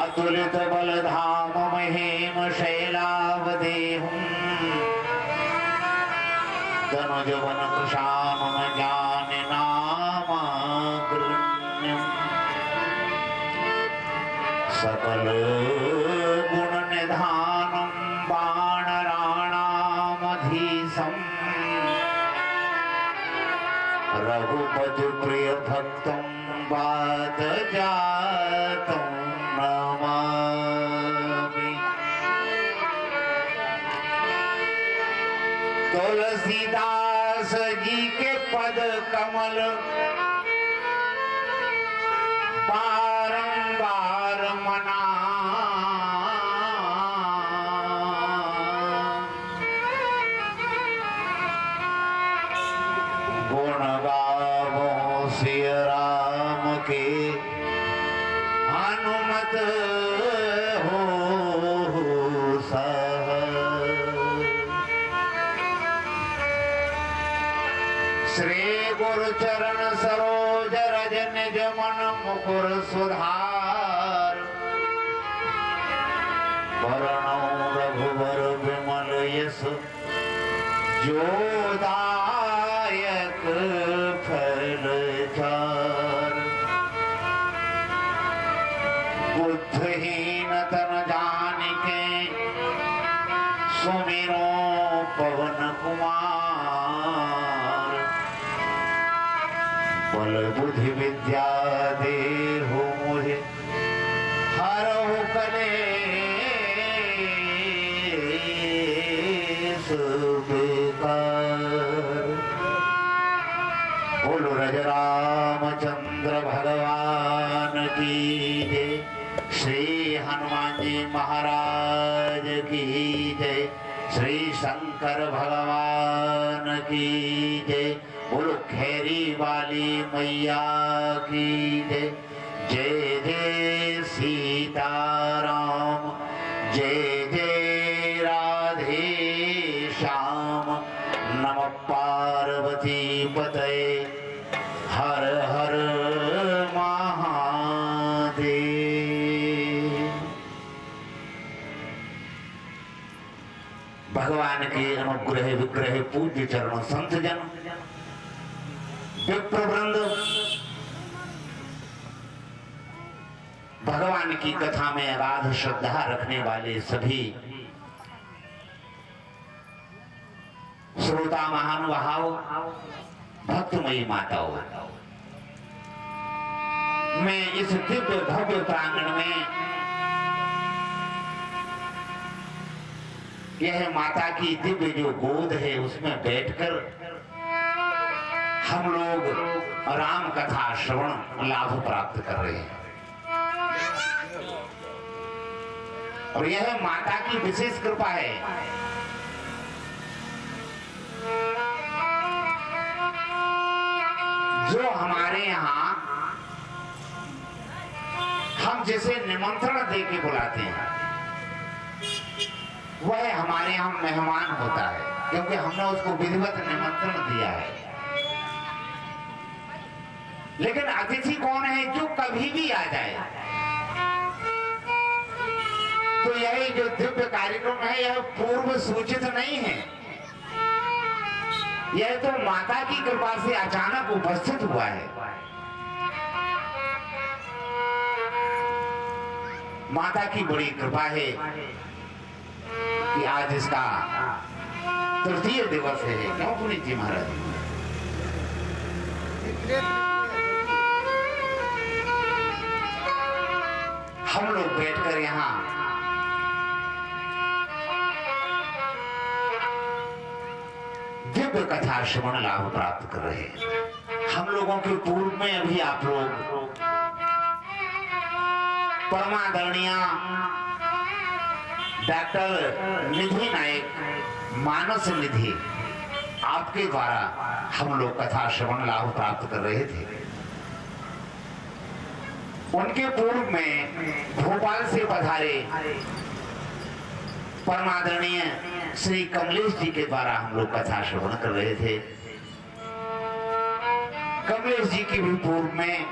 अतुलित बलधाम महेम शैलावदेहम् तनुजवन कृशानन ज्ञानि नामाग्रण्यम् सकल गुण निधानम् बाणराणामधीशम् रघुपति प्रिय भक्तम् वातजातम् नमामि। तुलसीदास जी के पद कमल बारंबार मना गुण गावो श्री राम के हनुमत हो सह। श्री गुरु चरण सरोज रज निज मन मुकुर सुधार वरणौ रघुवर विमल यश जोदायक फल चार। दीन तन जान के सुमिरो पवन कुमार। बल बुद्धि विद्या देहु मुझे हरहु कलेश बेकार। बोलो रज रामचंद्र भगवान की जय। श्री हनुमान जी महाराज की जय। श्री शंकर भगवान की जय। बोलो खैरी वाली मैया की जय। जय जय सीताराम, जय जय राधे श्याम। नमः पार्वती पतये, हर हर महादेव। भगवान के अनुग्रह विग्रह पूज्य चरण संत जन विप्रवृंद, भगवान की कथा में अगाध श्रद्धा रखने वाले सभी श्रोता महानुभाव, भक्तमयी माताओं, मैं इस दिव्य भव्य प्रांगण में यह माता की दिव्य जो गोद है उसमें बैठकर हम लोग राम कथा श्रवण लाभ प्राप्त कर रहे हैं। और यह माता की विशेष कृपा है। जो हमारे यहाँ हम जैसे निमंत्रण दे के बुलाते हैं, वह हमारे यहाँ मेहमान होता है, क्योंकि हमने उसको विधिवत निमंत्रण दिया है। लेकिन अतिथि कौन है? जो कभी भी आ जाए। तो यह जो दिव्य कार्यक्रम है यह पूर्व सूचित नहीं है, यह तो माता की कृपा से अचानक उपस्थित हुआ है। माता की बड़ी कृपा है कि आज इसका तृतीय दिवस है। क्यों पुनीत जी महाराज? हम लोग बैठकर यहाँ दिव्य कथा श्रवण लाभ प्राप्त कर रहे हैं। हम लोगों के पूर्व में अभी आप लोग परमादरणीय डॉक्टर निधि नायक मानस निधि आपके द्वारा हम लोग कथा श्रवण लाभ प्राप्त कर रहे थे। उनके पूर्व में भोपाल से पधारे परमादरणीय श्री कमलेश जी के द्वारा हम लोग कथा श्रवण कर रहे थे। कमलेश जी की भी पूर्व में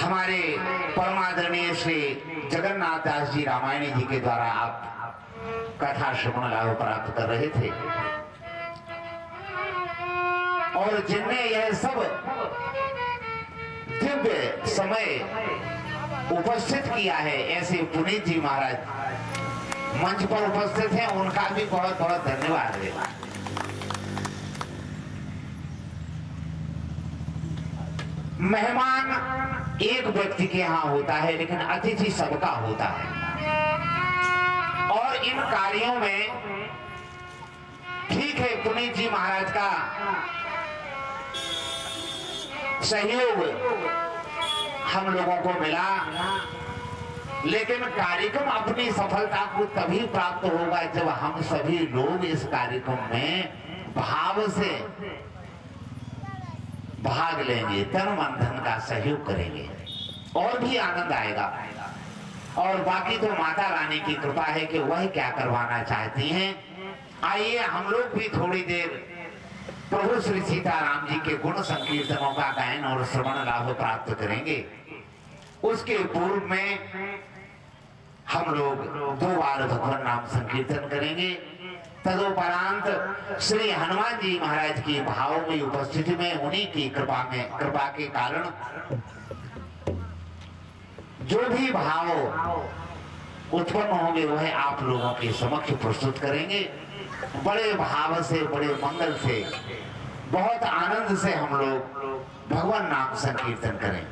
हमारे परमादरणीय श्री जगन्नाथ दास जी रामायणी जी के द्वारा आप कथा श्रवण लाभ प्राप्त कर रहे थे। और जिनने यह सब दिव्य समय उपस्थित किया है, ऐसे पुनीत जी महाराज मंच पर उपस्थित हैं, उनका भी बहुत बहुत धन्यवाद है। मेहमान एक व्यक्ति के यहाँ होता है, लेकिन अतिथि सबका होता है। और इन कार्यों में ठीक है पुनीत जी महाराज का सहयोग हम लोगों को मिला, लेकिन कार्यक्रम अपनी सफलता को तभी प्राप्त होगा जब हम सभी लोग इस कार्यक्रम में भाव से भाग लेंगे, तन मन धन का सहयोग करेंगे, और भी आनंद आएगा। और बाकी तो माता रानी की कृपा है कि वह क्या करवाना चाहती हैं। आइए हम लोग भी थोड़ी देर प्रभु श्री सीताराम जी के गुण संकीर्तनों का गायन और श्रवण लाभ प्राप्त करेंगे। उसके पूर्व में हम लोग 2 बार भगवान नाम संकीर्तन करेंगे। तदुपरांत श्री हनुमान जी महाराज की भाव में उपस्थिति में उन्हीं की कृपा के कारण जो भी भाव उत्पन्न होंगे वह आप लोगों के समक्ष प्रस्तुत करेंगे। बड़े भाव से, बड़े मंगल से, बहुत आनंद से हम लोग भगवान नाम संकीर्तन करें।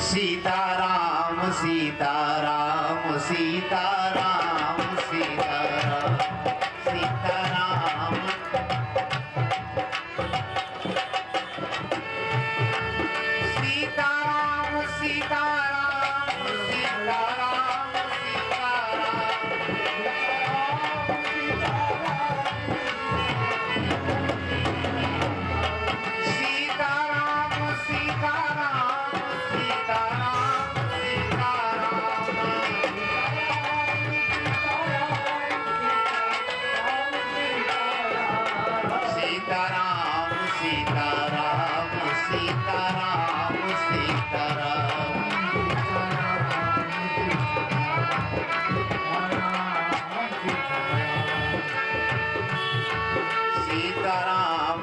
सीताराम सीताराम सीताराम सीताराम सीताराम सीताराम सीताराम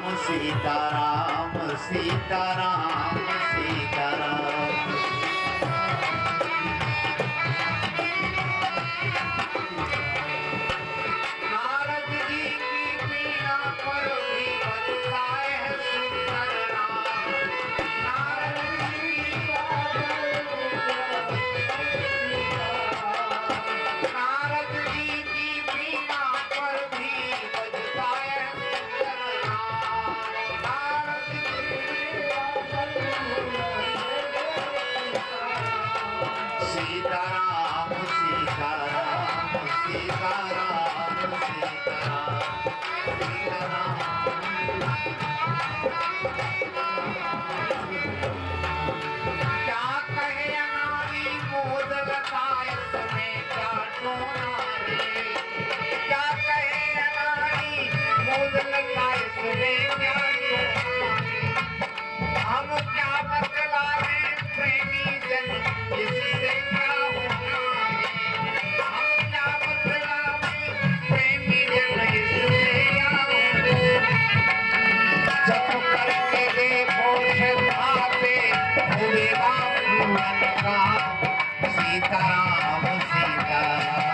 सीताराम सीताराम सीताराम सीताराम। नारद जी की वीणा पर भी बजता है सुंदर नाम। नारद जी नारद जी की वीणा पर भी बजता है सुंदर नाम। सीताराम सीताराम सीताराम सीताराम सीताराम। क्या कहे अनारी मोद लता इसमें क्या टोना रे। क्या कहे अनारी मोद लता इसमें क्या टोना रे। हम क्या बतलावे प्रेमी जन इससे क्या होना है। हम क्या बतलावे प्रेमी जन इससे क्या होना है। जब करके देखो शताते हुए राम का। सीताराम सीताराम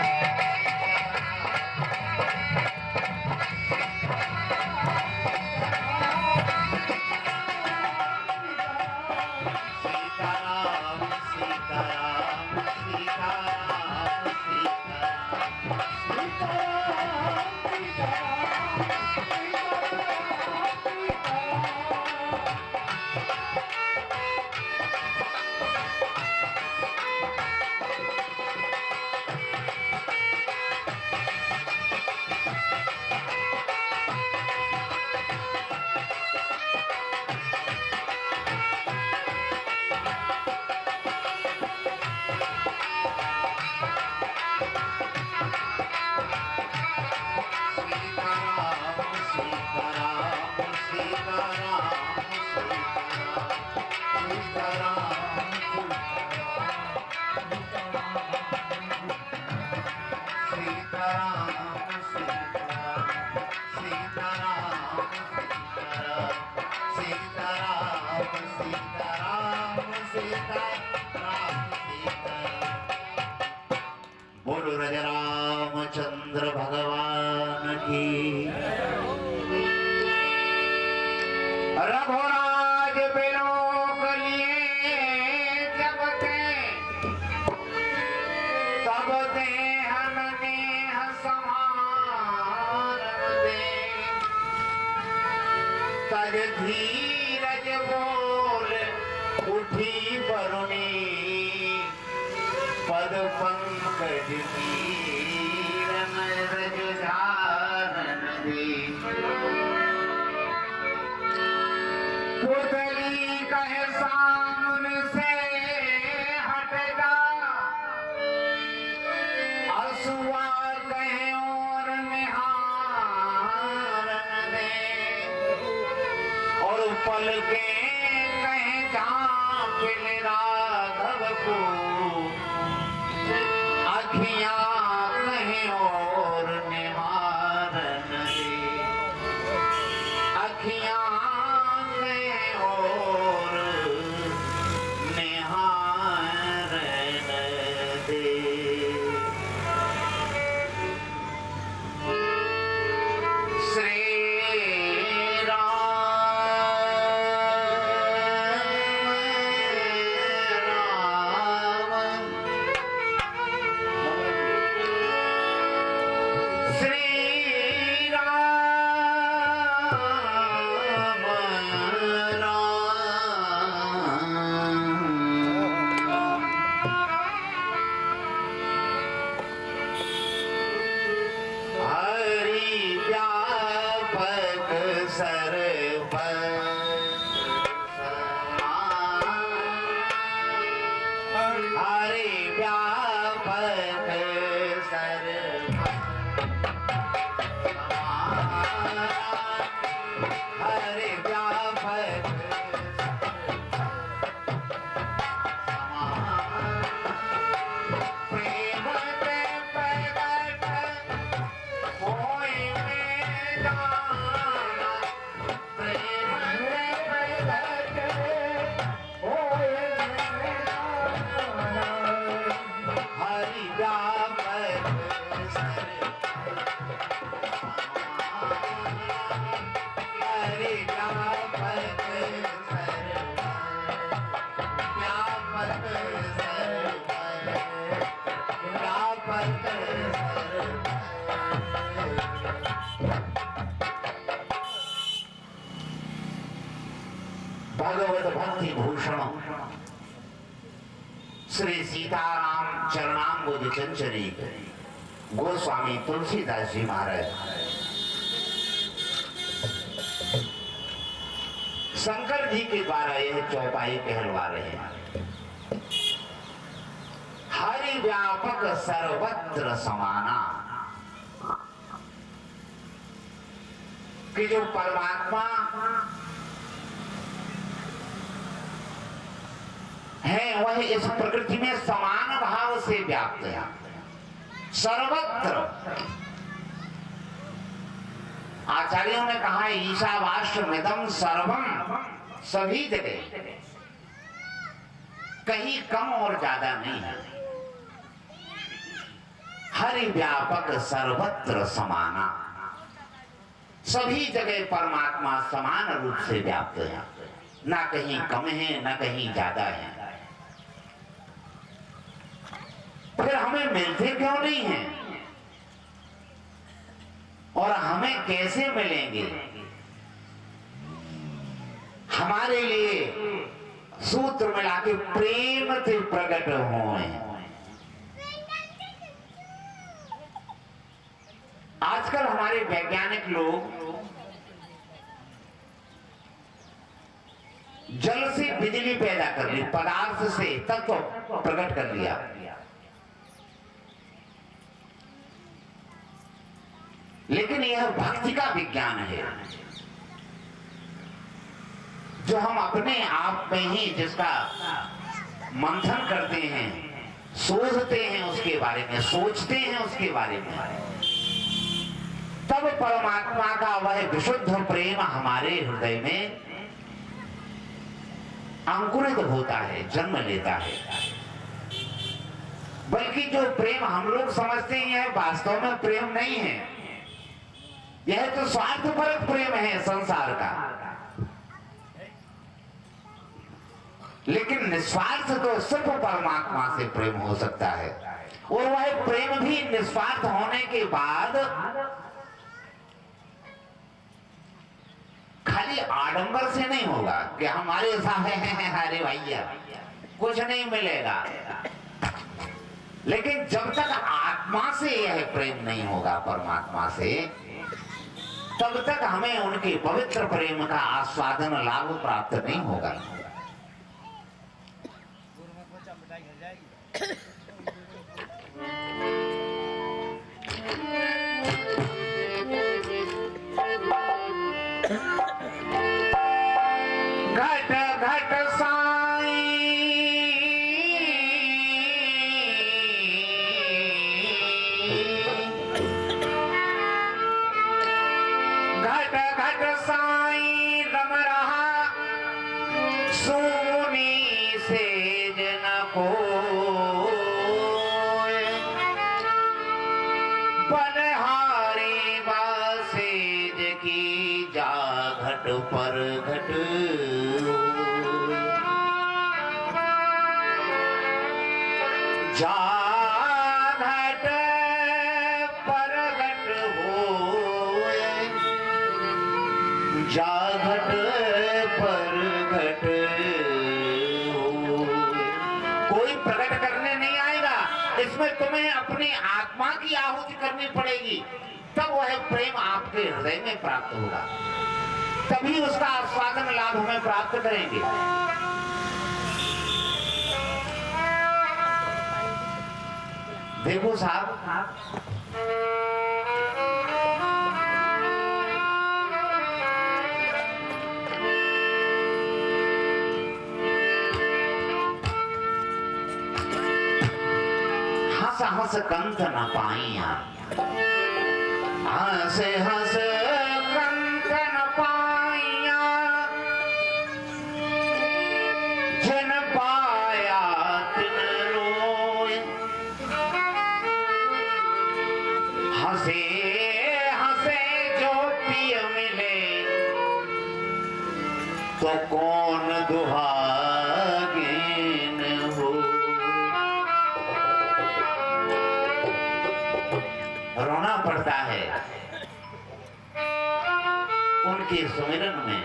बोलो राजा रामचंद्र भगवान की। रघुराज बिलोक लिए जब ते तब देहन नेह समारन दे। तज धीरज बोल उठी बरुणी पद पंकज कीरन रज धारन दे। पुतली कहे सामने से हट जा। असुआ कहे और निहारन दे। और पल के कहे झांप ले राघव को। अखियां कहीं और निहारन दे। अखियां कहीं और हरि व्यापक हरि व्यापक प्रेम के प्रगट होय में जाना प्रेम के प्रगट होय में जाना हरि व्यापक हरि व्यापक भगवत भक्ति भूषण श्री सीताराम चरणाम्बुज चंचरी गोस्वामी तुलसीदास जी महाराज शंकर जी के द्वारा यह चौपाई कहलवा रहे हैं। हरि व्यापक सर्वत्र समाना कि जो परमात्मा है वह इस प्रकृति में समान भाव से व्याप्त है सर्वत्र। आचार्यों ने कहा ईशावास्यमिदं सर्वम सभी जगह कहीं कम और ज्यादा नहीं है। हरि व्यापक सर्वत्र समाना सभी जगह परमात्मा समान रूप से व्याप्त है ना कहीं कम है ना कहीं ज्यादा है। फिर हमें मिलते क्यों नहीं हैं और हमें कैसे मिलेंगे? हमारे लिए सूत्र मिला के प्रेम से प्रकट होए। आजकल हमारे वैज्ञानिक लोग जल से बिजली पैदा कर ली, पदार्थ से तत्व प्रकट कर लिया। लेकिन यह भक्ति का विज्ञान है जो हम अपने आप में ही जिसका मंथन करते हैं, सोचते हैं उसके बारे में, सोचते हैं उसके बारे में, तब परमात्मा का वह विशुद्ध प्रेम हमारे हृदय में अंकुरित होता है, जन्म लेता है। बल्कि जो प्रेम हम लोग समझते हैं यह वास्तव में प्रेम नहीं है, यह तो स्वार्थपरक प्रेम है संसार का। लेकिन निस्वार्थ तो सिर्फ परमात्मा से प्रेम हो सकता है, और वह प्रेम भी निस्वार्थ होने के बाद खाली आडंबर से नहीं होगा कि हमारे साथ हैं अरे भैया कुछ नहीं मिलेगा। लेकिन जब तक आत्मा से यह प्रेम नहीं होगा परमात्मा से, तब तक हमें उनके पवित्र प्रेम का आस्वादन लाभ प्राप्त नहीं होगा। घट घट साईं घट घट साईं रम रहा सोनी सेज न को बलहारी बासेज की जा घट पर घट जा घट पर घट हो जा घट पर घट हो। कोई प्रकट करने नहीं आएगा, इसमें तुम्हें अपनी आत्मा की आहुति करनी पड़ेगी, तब वह प्रेम आपके हृदय में प्राप्त होगा, तभी उसका आस्वादन लाभ हमें प्राप्त करेंगे। देखो साहब, हंस हंस कंत न पाइया, हंस हंस कंत न पाइया, जिन पाया तिन रोए, हंसे हंसे जो पिय मिले, तो कौन दुहागिन हो। रोना पड़ता है उनके सुमिरन में।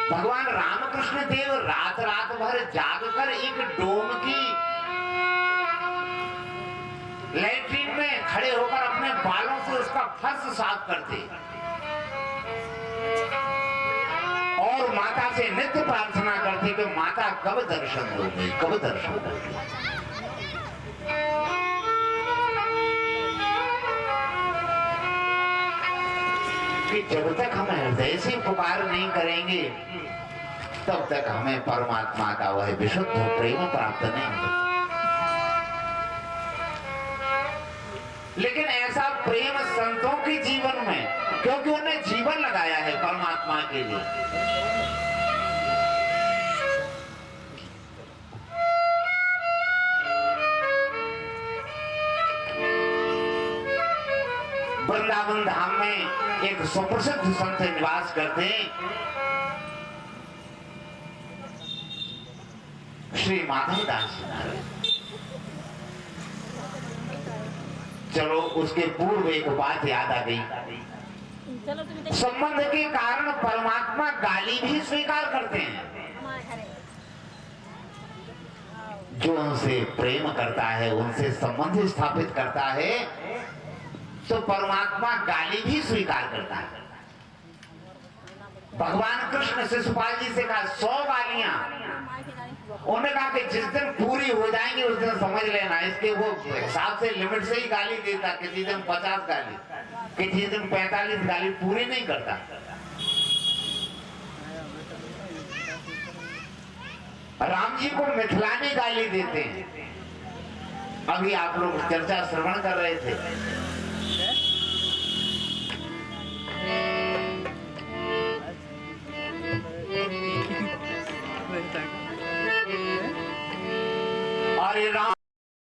भगवान रामकृष्ण देव रात रात भर जागकर एक डोम की लैट्रिन में खड़े होकर अपने बालों से उसका फर्श साफ करते और माता से नित्य प्रार्थना करते कि माता कब दर्शन दोगी, कब दर्शन दोगी। कि जब तक हम हृदय से पुकार नहीं करेंगे तब तक हमें परमात्मा का वह विशुद्ध प्रेम प्राप्त नहीं होगा। लेकिन ऐसा प्रेम संतों के जीवन में, क्योंकि उन्होंने जीवन लगाया है परमात्मा के लिए। वृंदावन धाम में एक सुप्रसिद्ध संत निवास करते हैं, श्री माधवदास जी महाराज। चलो उसके पूर्व एक बात याद आ गई। संबंध के कारण परमात्मा गाली भी स्वीकार करते हैं। जो उनसे प्रेम करता है, उनसे संबंध स्थापित करता है, तो परमात्मा गाली भी स्वीकार करता है। भगवान कृष्ण शिशुपाल जी से कहा 100 गालियां, उन्होंने कहा कि जिस दिन पूरी हो जाएंगी उस दिन समझ लेना। इसके वो हिसाब से लिमिट से ही गाली देता, किसी दिन 50 गाली, किसी दिन 45 गाली, पूरी नहीं करता। राम जी को मिथिलानी गाली देते हैं। अभी आप लोग चर्चा श्रवण कर रहे थे। और राम